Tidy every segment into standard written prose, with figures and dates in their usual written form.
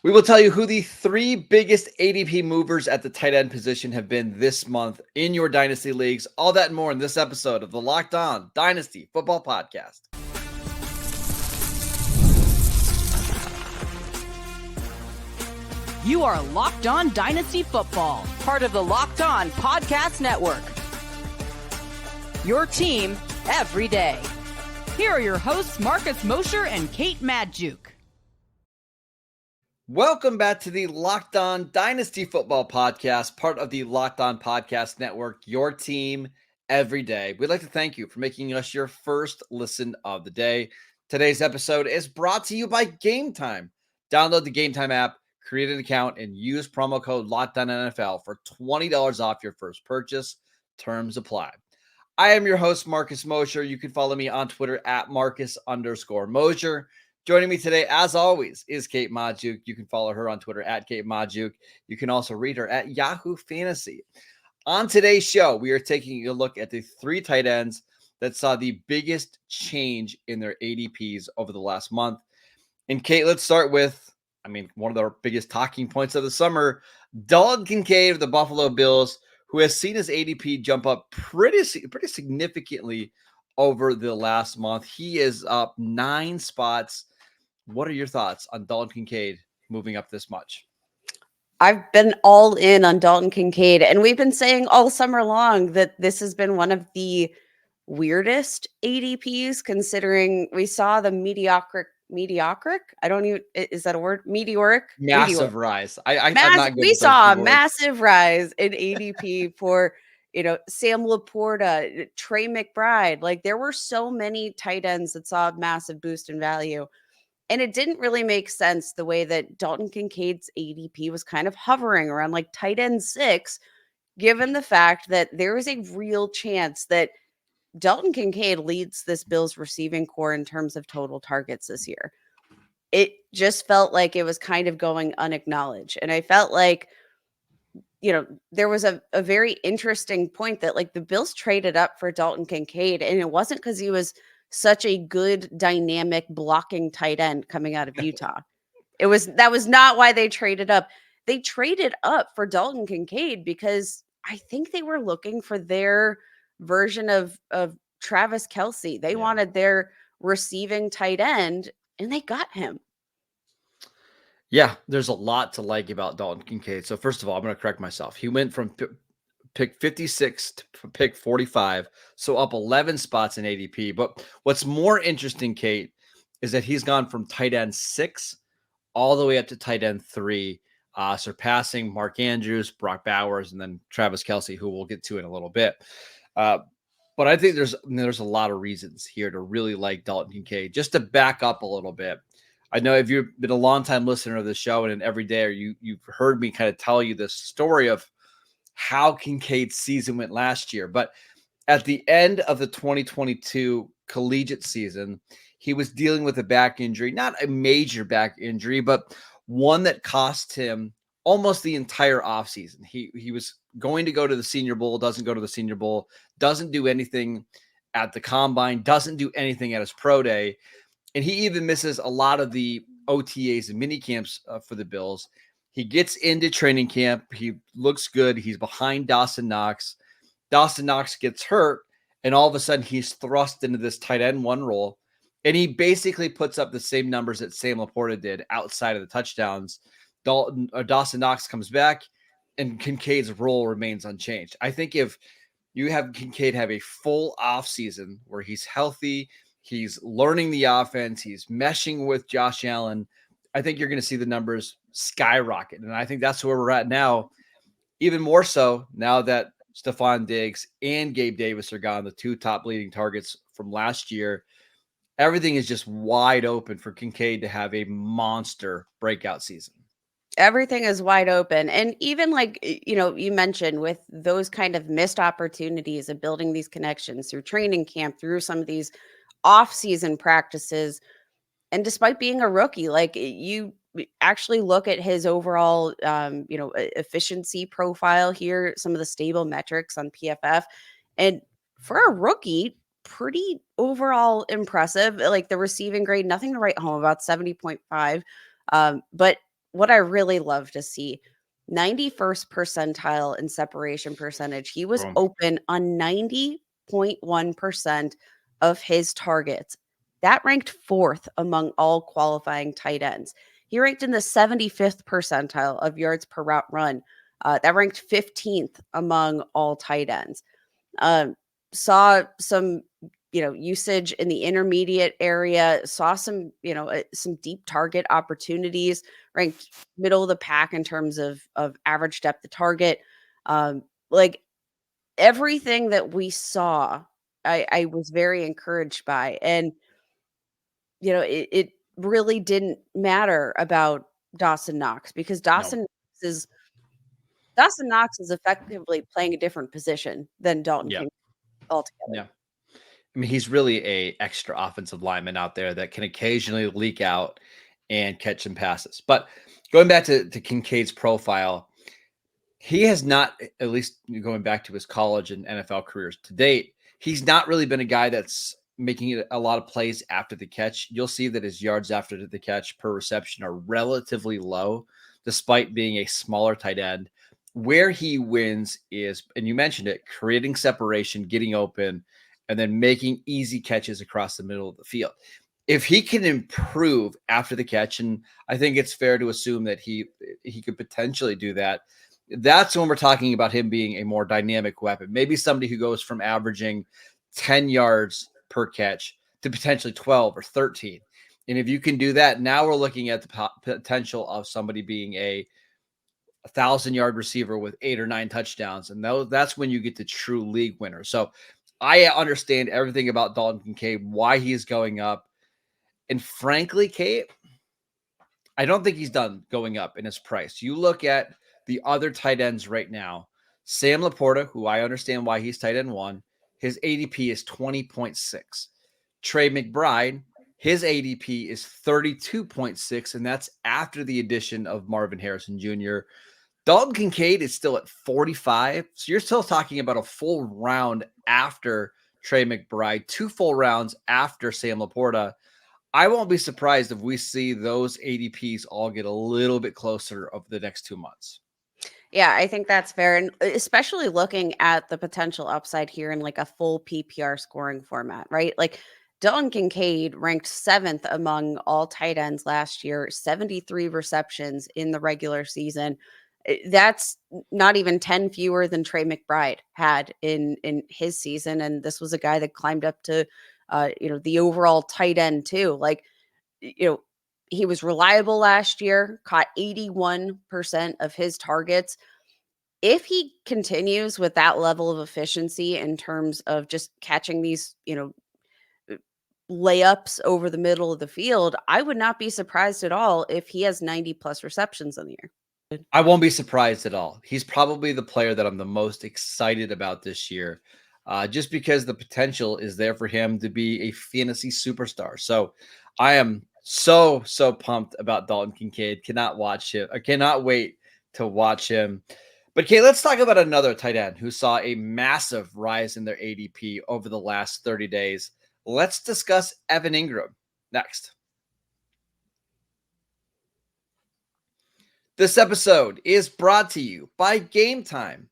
We will tell you who the three biggest ADP movers at the tight end position have been this month in your Dynasty leagues. All that and more in this episode of the Locked On Dynasty Football Podcast. You are Locked On Dynasty Football, part of the Locked On Podcast Network. Your team every day. Here are your hosts, Marcus Mosher and Kate Madjuk. Welcome back to the Locked On Dynasty Football Podcast, part of the Locked On Podcast Network, your team every day. We'd like to thank you for making us your first listen of the day. Today's episode is brought to you by Gametime. Download the Gametime app, create an account, and use promo code LOCKEDONNFL for $20 off your first purchase. Terms apply. I am your host, Marcus Mosher. You can follow me on Twitter at Marcus_Mosher. Joining me today, as always, is Kate Madjuk. You can follow her on Twitter at Kate Madjuk. You can also read her at Yahoo Fantasy. On today's show, we are taking a look at the three tight ends that saw the biggest change in their ADPs over the last month. And Kate, let's start with, one of the biggest talking points of the summer, Dalton Kincaid of the Buffalo Bills, who has seen his ADP jump up pretty significantly over the last month. He is up 9 spots. What are your thoughts on Dalton Kincaid moving up this much? I've been all in on Dalton Kincaid, and we've been saying all summer long that this has been one of the weirdest ADPs, considering we saw the meteoric. I don't even, is that a word? Meteoric? Massive rise. I'm not good We with saw those a two words. massive rise in ADP for, Sam Laporta, Trey McBride. Like, there were so many tight ends that saw a massive boost in value. And it didn't really make sense the way that Dalton Kincaid's ADP was kind of hovering around like tight end 6, given the fact that there is a real chance that Dalton Kincaid leads this Bills receiving core in terms of total targets this year. It just felt like it was kind of going unacknowledged. And I felt like, there was a very interesting point that like the Bills traded up for Dalton Kincaid, and it wasn't because he was such a good dynamic blocking tight end coming out of Utah. That was not why they traded up. They traded up for Dalton Kincaid because I think they were looking for their version of Travis Kelce. They wanted their receiving tight end, and they got him. Yeah, there's a lot to like about Dalton Kincaid. So first of all, I'm going to correct myself. He went from pick 56 to pick 45, so up 11 spots in ADP. But what's more interesting, Kate, is that he's gone from tight end 6 all the way up to tight end 3, surpassing Mark Andrews, Brock Bowers, and then Travis Kelce, who we'll get to in a little bit. But I think there's a lot of reasons here to really like Dalton Kincaid. Just to back up a little bit, I know if you've been a long-time listener of the show and every day, or you've heard me kind of tell you this story of how Kincaid's season went last year. But at the end of the 2022 collegiate season, he was dealing with a back injury, not a major back injury, but one that cost him almost the entire offseason. He was going to go to the Senior Bowl, doesn't go to the Senior Bowl, doesn't do anything at the Combine, doesn't do anything at his pro day. And he even misses a lot of the OTAs and mini camps for the Bills. He gets into training camp. He looks good. He's behind Dawson Knox. Dawson Knox gets hurt, and all of a sudden he's thrust into this tight end 1 role. And he basically puts up the same numbers that Sam Laporta did outside of the touchdowns. Dawson Knox comes back, and Kincaid's role remains unchanged. I think if you have Kincaid have a full offseason where he's healthy, he's learning the offense, he's meshing with Josh Allen, I think you're going to see the numbers skyrocket. And I think that's where we're at now, even more so now that Stephon Diggs and Gabe Davis are gone, the 2 top leading targets from last year. Everything is just wide open for Kincaid to have a monster breakout season. Everything is wide open. And even like, you mentioned with those kind of missed opportunities of building these connections through training camp, through some of these off-season practices. And despite being a rookie, like you actually look at his overall, efficiency profile here, some of the stable metrics on PFF. And for a rookie, pretty overall impressive. Like the receiving grade, nothing to write home about, 70.5. But what I really love to see, 91st percentile in separation percentage. He was Boom. open on 90.1% of his targets. That ranked 4th among all qualifying tight ends. He ranked in the 75th percentile of yards per route run. That ranked 15th among all tight ends. Saw some, usage in the intermediate area, saw some, some deep target opportunities, ranked middle of the pack in terms of average depth of target. Like everything that we saw, I was very encouraged by. And, it really didn't matter about Dawson Knox because No. Dawson Knox is effectively playing a different position than Dalton Yeah. Kincaid altogether. Yeah. I mean, he's really a extra offensive lineman out there that can occasionally leak out and catch some passes. But going back to Kincaid's profile, he has not, at least going back to his college and NFL careers to date, he's not really been a guy that's making a lot of plays after the catch. You'll see that his yards after the catch per reception are relatively low, despite being a smaller tight end. Where he wins is, and you mentioned it, creating separation, getting open, and then making easy catches across the middle of the field. If he can improve after the catch, and I think it's fair to assume that he could potentially do that, that's when we're talking about him being a more dynamic weapon. Maybe somebody who goes from averaging 10 yards per catch to potentially 12 or 13. And if you can do that, now we're looking at the potential of somebody being a 1,000-yard receiver with 8 or 9 touchdowns. And that's when you get the true league winner. So I understand everything about Dalton Kincaid, why he's going up. And frankly, Kate, I don't think he's done going up in his price. You look at the other tight ends right now, Sam Laporta, who I understand why he's tight end 1, his ADP is 20.6. Trey McBride, his ADP is 32.6, and that's after the addition of Marvin Harrison Jr. Dalton Kincaid is still at 45. So you're still talking about a full round after Trey McBride, 2 full rounds after Sam Laporta. I won't be surprised if we see those ADPs all get a little bit closer over the next 2 months. Yeah, I think that's fair. And especially looking at the potential upside here in like a full PPR scoring format, right? Like Dalton Kincaid ranked 7th among all tight ends last year, 73 receptions in the regular season. That's not even 10 fewer than Trey McBride had in his season. And this was a guy that climbed up to the overall tight end too. Like, he was reliable last year, caught 81% of his targets. If he continues with that level of efficiency in terms of just catching these, layups over the middle of the field, I would not be surprised at all if he has 90 plus receptions in the year. I won't be surprised at all. He's probably the player that I'm the most excited about this year, just because the potential is there for him to be a fantasy superstar. So I am so pumped about Dalton Kincaid. Cannot watch him. I cannot wait to watch him. But okay, let's talk about another tight end who saw a massive rise in their ADP over the last 30 days. Let's discuss Evan Engram next. This episode is brought to you by Gametime.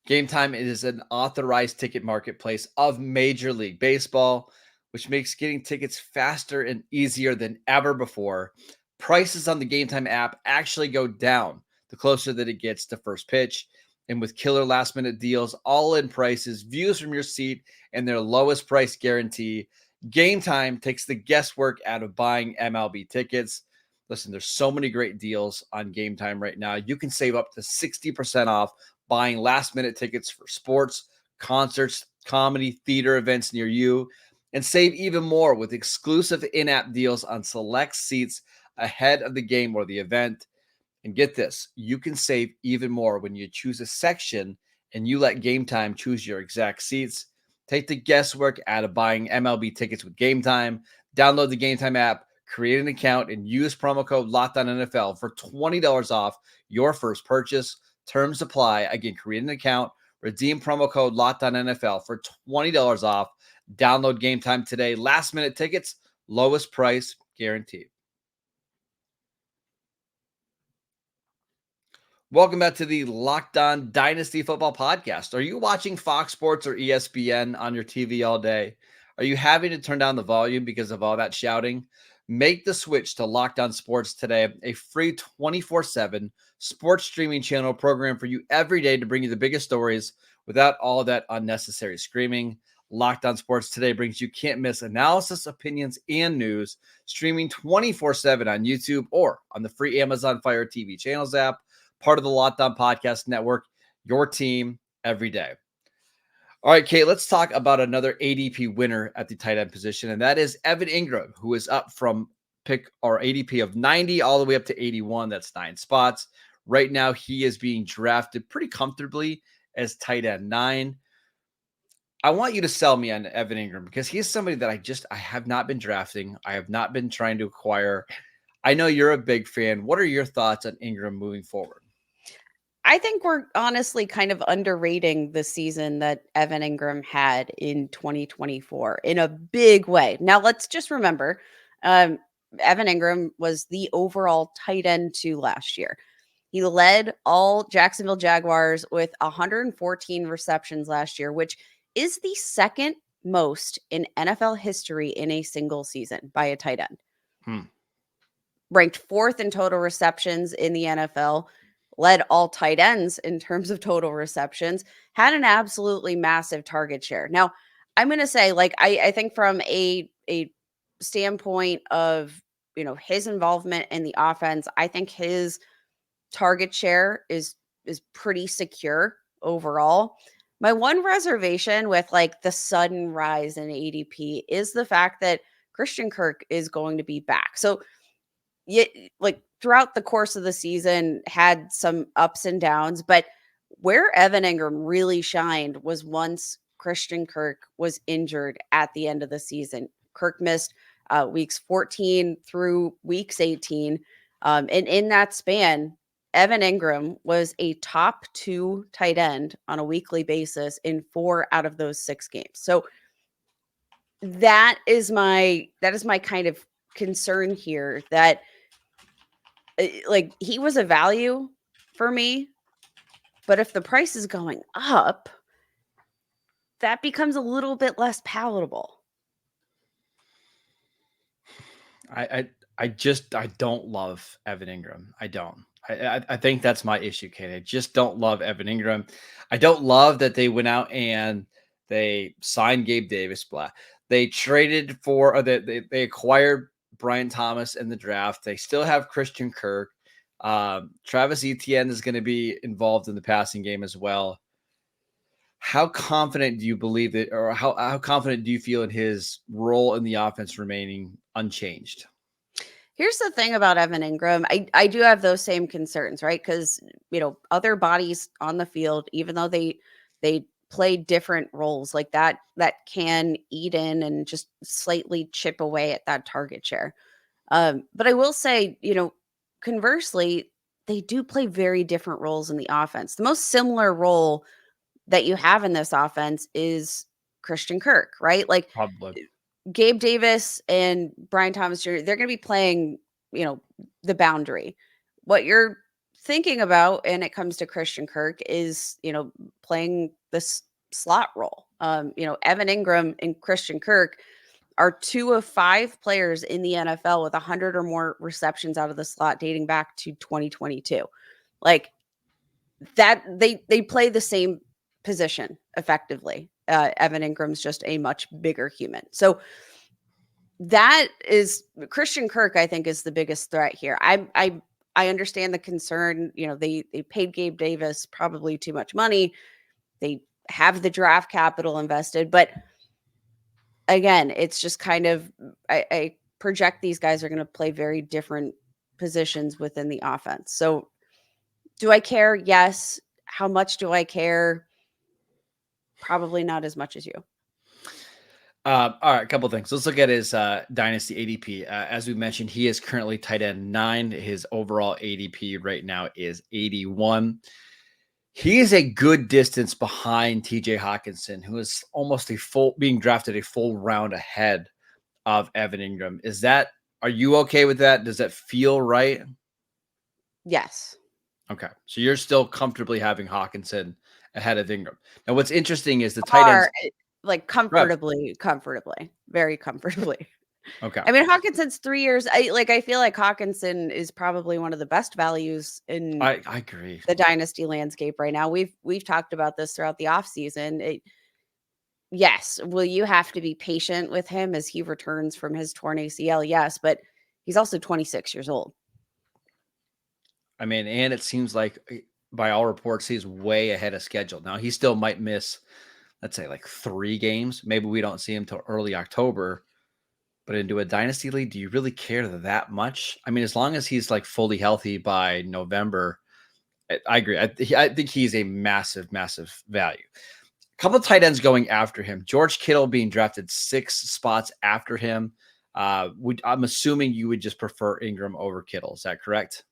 Gametime is an authorized ticket marketplace of Major League Baseball, which makes getting tickets faster and easier than ever before. Prices on the Gametime app actually go down the closer that it gets to first pitch. And with killer last-minute deals, all-in prices, views from your seat, and their lowest price guarantee, Gametime takes the guesswork out of buying MLB tickets. Listen, there's so many great deals on Gametime right now. You can save up to 60% off buying last-minute tickets for sports, concerts, comedy, theater events near you, and save even more with exclusive in-app deals on select seats ahead of the game or the event. And get this, you can save even more when you choose a section and you let Gametime choose your exact seats. Take the guesswork out of buying MLB tickets with Gametime. Download the Gametime app, create an account, and use promo code LOCKEDONNFL for $20 off your first purchase. Terms apply. Again, create an account, redeem promo code LOCKEDONNFL for $20 off. Download Gametime today. Last minute tickets, lowest price guaranteed. Welcome back to the Locked On Dynasty Football Podcast. Are you watching Fox Sports or ESPN on your TV all day? Are you having to turn down the volume because of all that shouting? Make the switch to Locked On Sports today, a free 24/7 sports streaming channel program for you every day to bring you the biggest stories without all that unnecessary screaming. Locked On Sports today brings you can't miss analysis, opinions, and news, streaming 24/7 on YouTube or on the free Amazon Fire TV channels app. Part of the Locked On Podcast Network, your team every day. All right, Kate, let's talk about another ADP winner at the tight end position, and that is Evan Engram, who is up from pick or ADP of 90 all the way up to 81. That's 9 spots. Right now, he is being drafted pretty comfortably as tight end 9. I want you to sell me on Evan Engram because he is somebody that I have not been drafting. I have not been trying to acquire. I know you're a big fan. What are your thoughts on Engram moving forward? I think we're honestly kind of underrating the season that Evan Engram had in 2024 in a big way. Now, let's just remember, Evan Engram was the overall tight end 2 last year. He led all Jacksonville Jaguars with 114 receptions last year, which is the second most in NFL history in a single season by a tight end. Ranked 4th in total receptions in the NFL, led all tight ends in terms of total receptions, had an absolutely massive target share. Now, I'm going to say, like, I think from a standpoint of, his involvement in the offense, I think his target share is pretty secure overall. My one reservation with like the sudden rise in ADP is the fact that Christian Kirk is going to be back. So, like throughout the course of the season had some ups and downs, but where Evan Engram really shined was once Christian Kirk was injured at the end of the season. Kirk missed weeks 14 through weeks 18. And in that span, Evan Engram was a top 2 tight end on a weekly basis in 4 out of those 6 games. So that is my kind of concern here, that like he was a value for me, but if the price is going up, that becomes a little bit less palatable. I don't love Evan Engram. I don't. I think that's my issue, Kate. I just don't love Evan Engram. I don't love that they went out and they signed Gabe Davis. Blah. They traded for, or they acquired Brian Thomas in the draft. They still have Christian Kirk. Travis Etienne is going to be involved in the passing game as well. How confident do you believe that, or how confident do you feel in his role in the offense remaining unchanged? Here's the thing about Evan Engram. I do have those same concerns, right? Because, other bodies on the field, even though they play different roles like that can eat in and just slightly chip away at that target share. But I will say, conversely, they do play very different roles in the offense. The most similar role that you have in this offense is Christian Kirk, right? Like Probably. Gabe Davis and Brian Thomas Jr., they're going to be playing, the boundary. What you're thinking about when it comes to Christian Kirk is, playing this slot role. Evan Engram and Christian Kirk are 2 of 5 players in the NFL with 100 or more receptions out of the slot dating back to 2022. Like that, they play the same position effectively. Evan Ingram's just a much bigger human. So that is Christian Kirk, I think, is the biggest threat here. I understand the concern. They paid Gabe Davis probably too much money. They have the draft capital invested, but again, it's just kind of, I project these guys are going to play very different positions within the offense. So do I care? Yes. How much do I care? Probably not as much as you. All right, a couple things. Let's look at his Dynasty ADP. As we mentioned, he is currently tight end 9. His overall ADP right now is 81. He is a good distance behind TJ Hawkinson, who is almost being drafted a full round ahead of Evan Engram. Are you okay with that? Does that feel right? Yes. Okay. So you're still comfortably having Hawkinson ahead of Ingram. Now, what's interesting is the tight ends. Are like comfortably, very comfortably. Okay. I mean, Hawkinson's 3 years. I feel like Hawkinson is probably one of the best values in I agree. the dynasty landscape right now. We've talked about this throughout the offseason. Yes, will you have to be patient with him as he returns from his torn ACL? Yes, but he's also 26 years old. I mean, and it seems like by all reports, he's way ahead of schedule. Now, he still might miss, let's say, like 3 games. Maybe we don't see him till early October. But into a dynasty league, do you really care that much? I mean, as long as he's like fully healthy by November, I agree. I think he's a massive, massive value. A couple of tight ends going after him. George Kittle being drafted 6 spots after him. I'm assuming you would just prefer Ingram over Kittle. Is that correct?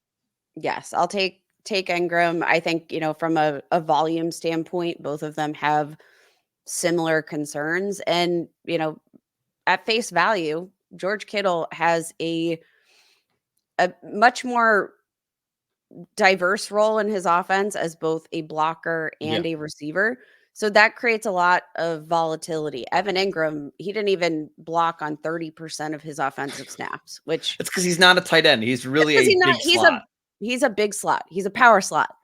Yes, I'll take Ingram. I think, from a volume standpoint, both of them have similar concerns. And, at face value, George Kittle has a much more diverse role in his offense as both a blocker and a receiver. So that creates a lot of volatility. Evan Engram, he didn't even block on 30% of his offensive snaps, which it's because he's not a tight end. He's really a big slot. He's a big slot. He's a power slot.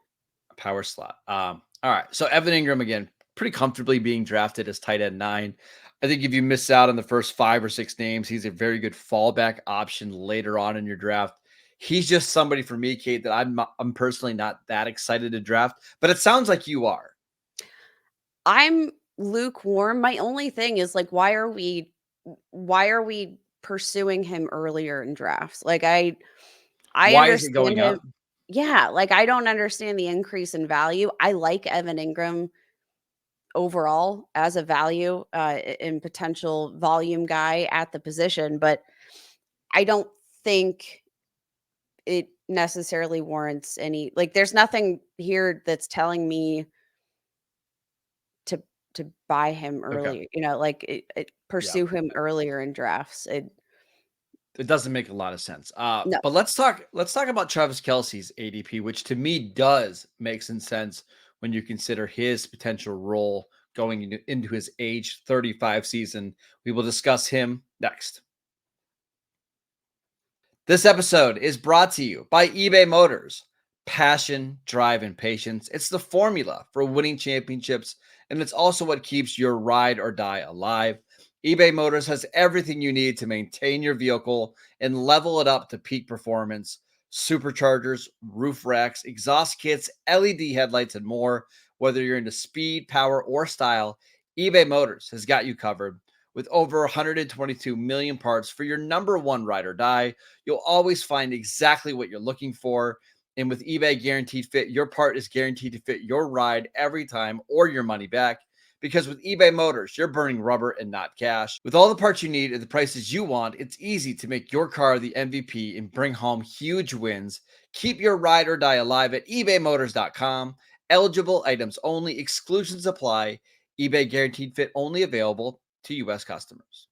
Power slot. All right. So Evan Engram, again, pretty comfortably being drafted as tight end 9. I think if you miss out on the first 5 or 6 names, he's a very good fallback option later on in your draft. He's just somebody for me, Kate, that I'm personally not that excited to draft, but it sounds like you are. I'm lukewarm. My only thing is why are we pursuing him earlier in drafts? I why is it going him. up? Yeah, I don't understand the increase in value. I like Evan Engram overall as a value in potential volume guy at the position, but I don't think it necessarily warrants any, there's nothing here that's telling me to buy him early, pursue him earlier in drafts. It doesn't make a lot of sense. No. But let's talk about Travis Kelce's ADP, which to me does make some sense when you consider his potential role going into his age 35 season. We will discuss him next. This episode is brought to you by eBay Motors. Passion, drive, and patience. It's the formula for winning championships, and it's also what keeps your ride or die alive. eBay Motors has everything you need to maintain your vehicle and level it up to peak performance. Superchargers, roof racks, exhaust kits, LED headlights, and more. Whether you're into speed, power, or style, eBay Motors has got you covered. With over 122 million parts for your number one ride or die, you'll always find exactly what you're looking for. And with eBay Guaranteed Fit, your part is guaranteed to fit your ride every time or your money back. Because with eBay Motors, you're burning rubber and not cash. With all the parts you need at the prices you want, it's easy to make your car the MVP and bring home huge wins. Keep your ride or die alive at ebaymotors.com. Eligible items only. Exclusions apply. eBay Guaranteed Fit only available to U.S. customers.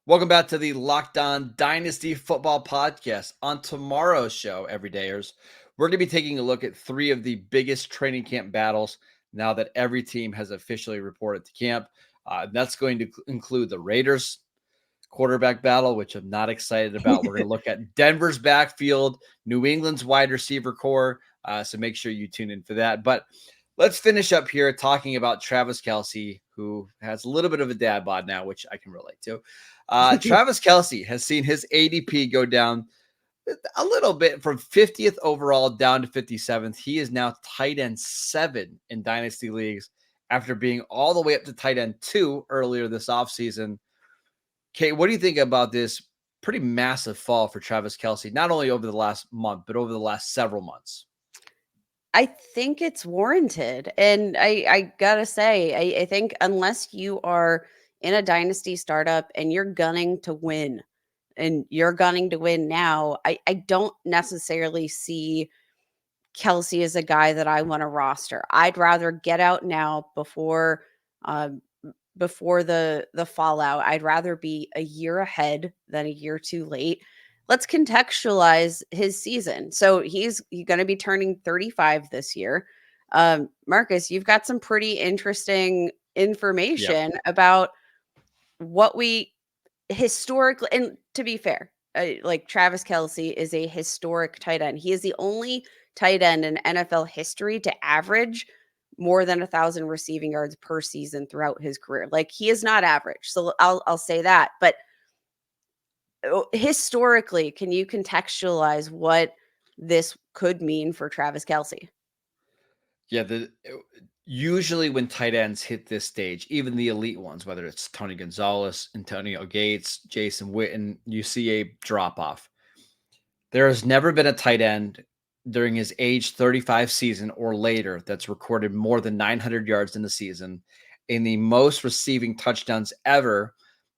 Welcome back to the Locked On Dynasty Football Podcast. On tomorrow's show, everydayers, we're going to be taking a look at 3 of the biggest training camp battles now that every team has officially reported to camp. That's going to include the Raiders quarterback battle, which I'm not excited about. We're going to look at Denver's backfield, New England's wide receiver core. So make sure you tune in for that. But let's finish up here talking about Travis Kelce, who has a little bit of a dad bod now, which I can relate to. Travis Kelce has seen his ADP go down a little bit from 50th overall down to 57th. He is now tight end 7 in dynasty leagues after being all the way up to tight end 2 earlier this offseason. Kate, what do you think about this pretty massive fall for Travis Kelce, not only over the last month, but over the last several months? I think it's warranted. And I gotta say, I think unless you are in a dynasty startup and you're gunning to win, and you're gunning to win now, I don't necessarily see Kelce as a guy that I want to roster. I'd rather get out now before the fallout. I'd rather be a year ahead than a year too late. let's contextualize his season. So he's going to be turning 35 this year. Marcus, you've got some pretty interesting information about what we historically, and to be fair, like Travis Kelce is a historic tight end. He is the only tight end in NFL history to average more than 1,000 receiving yards per season throughout his career. Like, he is not average. So I'll say that. But historically, can you contextualize what this could mean for Travis Kelce? Yeah, usually when tight ends hit this stage, even the elite ones, whether it's Tony Gonzalez, Antonio Gates, Jason Witten, you see a drop off. There has never been a tight end during his age 35 season or later that's recorded more than 900 yards in the season, and the most receiving touchdowns ever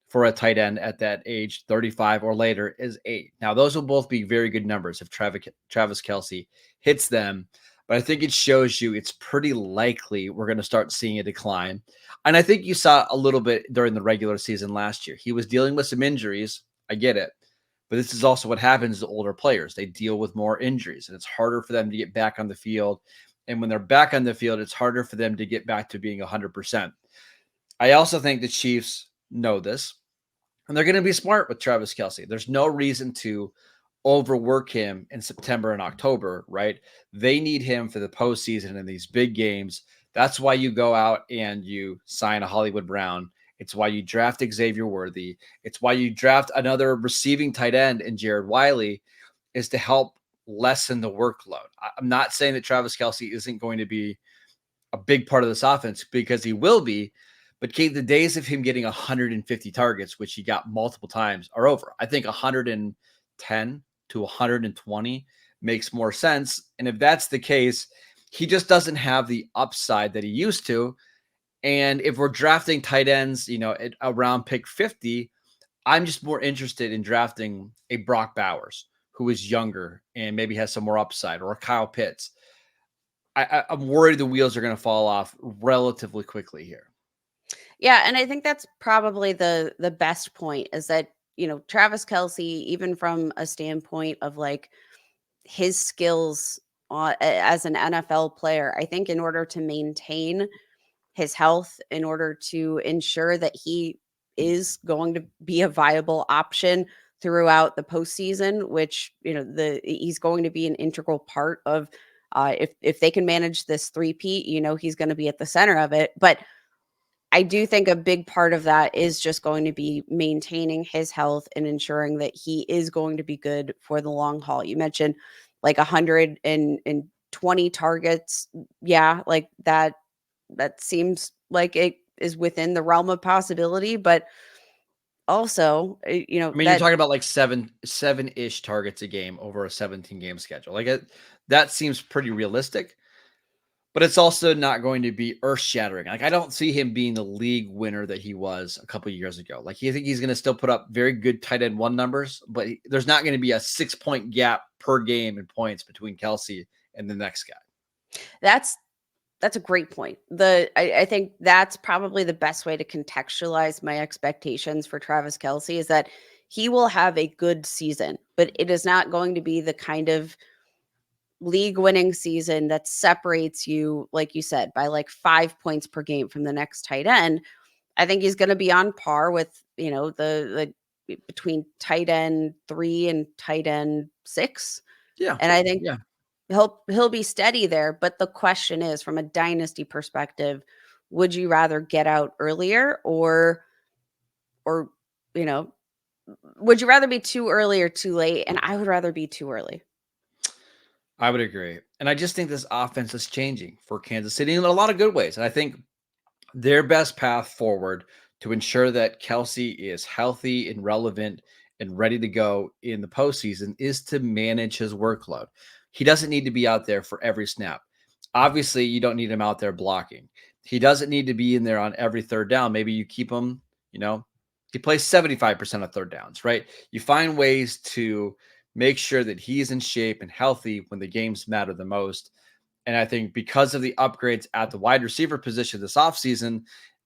for a tight end at that age 35 or later is 8. Now, those will both be very good numbers if Travis Kelce hits them, but I think it shows you it's pretty likely we're going to start seeing a decline. And I think you saw a little bit during the regular season last year. He was dealing with some injuries. I get it. But this is also what happens to older players. They deal with more injuries, and it's harder for them to get back on the field. And when they're back on the field, it's harder for them to get back to being 100%. I also think the Chiefs know this, and they're going to be smart with Travis Kelce. There's no reason to overwork him in September and October, right? They need him for the postseason and these big games. That's why you go out and you sign a Hollywood Brown. It's why you draft Xavier Worthy. It's why you draft another receiving tight end in Jared Wiley, is to help lessen the workload. I'm not saying that Travis Kelce isn't going to be a big part of this offense, because he will be. But Kate, the days of him getting 150 targets, which he got multiple times, are over. I think 110 to 120 makes more sense. And if that's the case, he just doesn't have the upside that he used to. And if we're drafting tight ends, at around pick 50, I'm just more interested in drafting a Brock Bowers, who is younger and maybe has some more upside, or a Kyle Pitts. I'm worried the wheels are going to fall off relatively quickly here. Yeah, and I think that's probably the best point, is that, Travis Kelce, even from a standpoint of like his skills as an NFL player, I think in order to maintain his health, in order to ensure that he is going to be a viable option throughout the postseason, which, he's going to be an integral part of, if they can manage this three-peat, he's going to be at the center of it. But I do think a big part of that is just going to be maintaining his health and ensuring that he is going to be good for the long haul. You mentioned like 120 targets. Yeah, like that seems like it is within the realm of possibility, but also, You're talking about like seven-ish targets a game over a 17-game schedule. That seems pretty realistic. But it's also not going to be earth-shattering. Like, I don't see him being the league winner that he was a couple of years ago. Like, I think he's going to still put up very good tight end one numbers, but there's not going to be a 6-point gap per game in points between Kelce and the next guy. That's a great point. I think that's probably the best way to contextualize my expectations for Travis Kelce, is that he will have a good season, but it is not going to be the kind of league winning season that separates you, like you said, by like 5 points per game from the next tight end. I think he's going to be on par with, the between tight end 3 and tight end 6. Yeah. And I think he'll be steady there. But the question is, from a dynasty perspective, would you rather get out earlier, or would you rather be too early or too late? And I would rather be too early. I would agree. And I just think this offense is changing for Kansas City in a lot of good ways. And I think their best path forward to ensure that Kelce is healthy and relevant and ready to go in the postseason is to manage his workload. He doesn't need to be out there for every snap. Obviously, you don't need him out there blocking. He doesn't need to be in there on every third down. Maybe you keep him, he plays 75% of third downs, right? You find ways to make sure that he's in shape and healthy when the games matter the most. And I think because of the upgrades at the wide receiver position this offseason,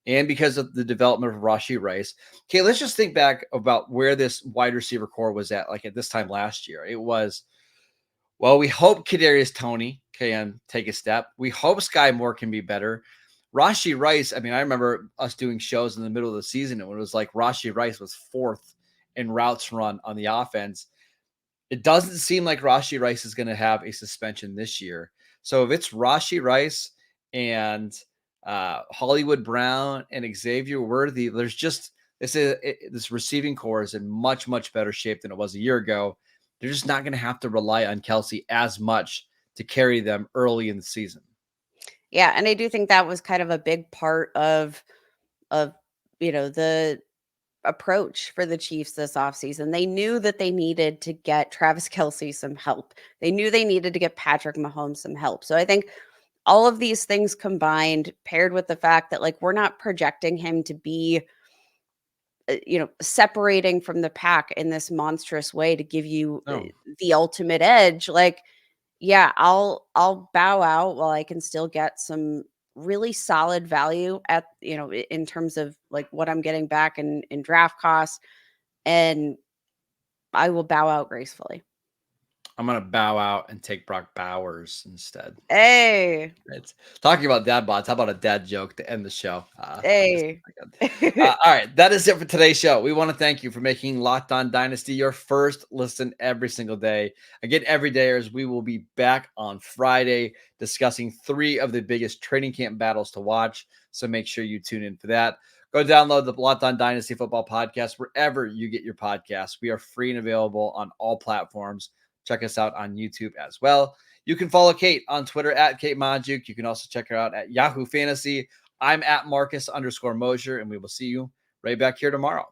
and because of the development of Rashee Rice. Okay, let's just think back about where this wide receiver core was at, like at this time last year. It was, well, we hope Kadarius Toney can take a step. We hope Sky Moore can be better. Rashee Rice, I mean, I remember us doing shows in the middle of the season, and it was like Rashee Rice was fourth in routes run on the offense. It doesn't seem like Rashee Rice is going to have a suspension this year. So if it's Rashee Rice and Hollywood Brown and Xavier Worthy, there's just this receiving core is in much, much better shape than it was a year ago. They're just not going to have to rely on Kelce as much to carry them early in the season. Yeah, and I do think that was kind of a big part of the approach for the Chiefs this offseason. They knew that they needed to get Travis Kelce some help. They knew they needed to get Patrick Mahomes some help. So I think all of these things combined, paired with the fact that like we're not projecting him to be separating from the pack in this monstrous way to give you the ultimate edge, like, yeah, I'll bow out while I can still get some really solid value at, in terms of like what I'm getting back in draft costs, and I will bow out gracefully. I'm going to bow out and take Brock Bowers instead. Hey. It's talking about dad bods. How about a dad joke to end the show? Hey. All right. That is it for today's show. We want to thank you for making Locked On Dynasty your first listen every single day. Again, every dayers, we will be back on Friday discussing 3 of the biggest training camp battles to watch. So make sure you tune in for that. Go download the Locked On Dynasty Football Podcast wherever you get your podcasts. We are free and available on all platforms. Check us out on YouTube as well. You can follow Kate on Twitter at Kate Monjuk. You can also check her out at Yahoo Fantasy. I'm at Marcus_Mosher, and we will see you right back here tomorrow.